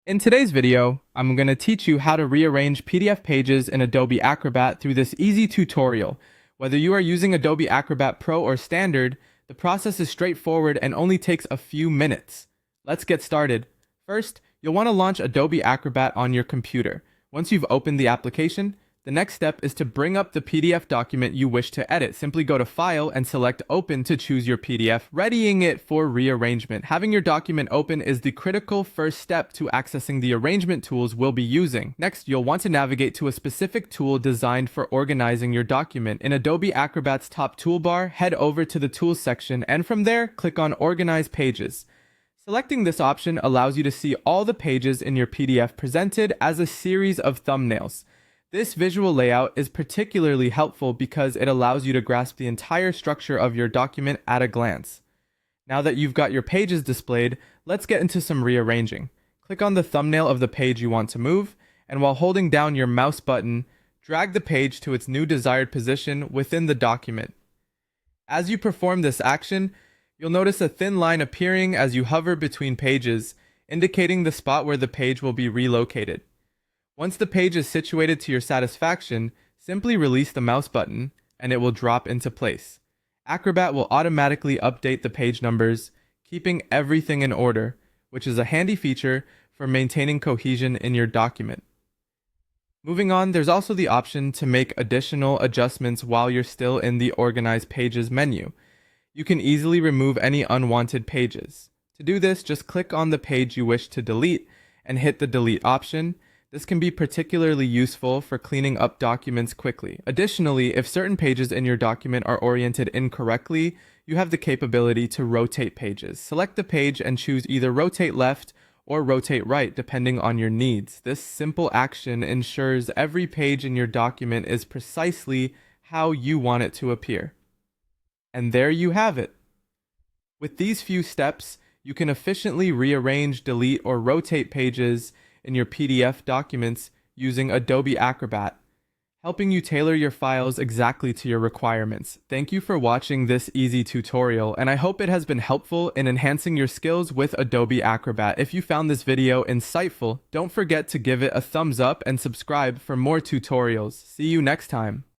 In today's video, I'm going to teach you how to rearrange PDF pages in Adobe Acrobat through this easy tutorial. Whether you are using Adobe Acrobat Pro or Standard, the process is straightforward and only takes a few minutes. Let's get started. First, you'll want to launch Adobe Acrobat on your computer. Once you've opened the application, the next step is to bring up the PDF document you wish to edit. Simply go to File and select Open to choose your PDF, readying it for rearrangement. Having your document open is the critical first step to accessing the arrangement tools we'll be using. Next, you'll want to navigate to a specific tool designed for organizing your document. In Adobe Acrobat's top toolbar, head over to the Tools section, and from there, click on Organize Pages. Selecting this option allows you to see all the pages in your PDF presented as a series of thumbnails. This visual layout is particularly helpful because it allows you to grasp the entire structure of your document at a glance. Now that you've got your pages displayed, let's get into some rearranging. Click on the thumbnail of the page you want to move, and while holding down your mouse button, drag the page to its new desired position within the document. As you perform this action, you'll notice a thin line appearing as you hover between pages, indicating the spot where the page will be relocated. Once the page is situated to your satisfaction, simply release the mouse button and it will drop into place. Acrobat will automatically update the page numbers, keeping everything in order, which is a handy feature for maintaining cohesion in your document. Moving on, there's also the option to make additional adjustments while you're still in the Organize Pages menu. You can easily remove any unwanted pages. To do this, just click on the page you wish to delete and hit the Delete option. This can be particularly useful for cleaning up documents quickly. Additionally, if certain pages in your document are oriented incorrectly, you have the capability to rotate pages. Select the page and choose either rotate left or rotate right, depending on your needs. This simple action ensures every page in your document is precisely how you want it to appear. And there you have it. With these few steps, you can efficiently rearrange, delete, or rotate pages in your PDF documents using Adobe Acrobat, helping you tailor your files exactly to your requirements. Thank you for watching this easy tutorial, and I hope it has been helpful in enhancing your skills with Adobe Acrobat. If you found this video insightful, don't forget to give it a thumbs up and subscribe for more tutorials. See you next time.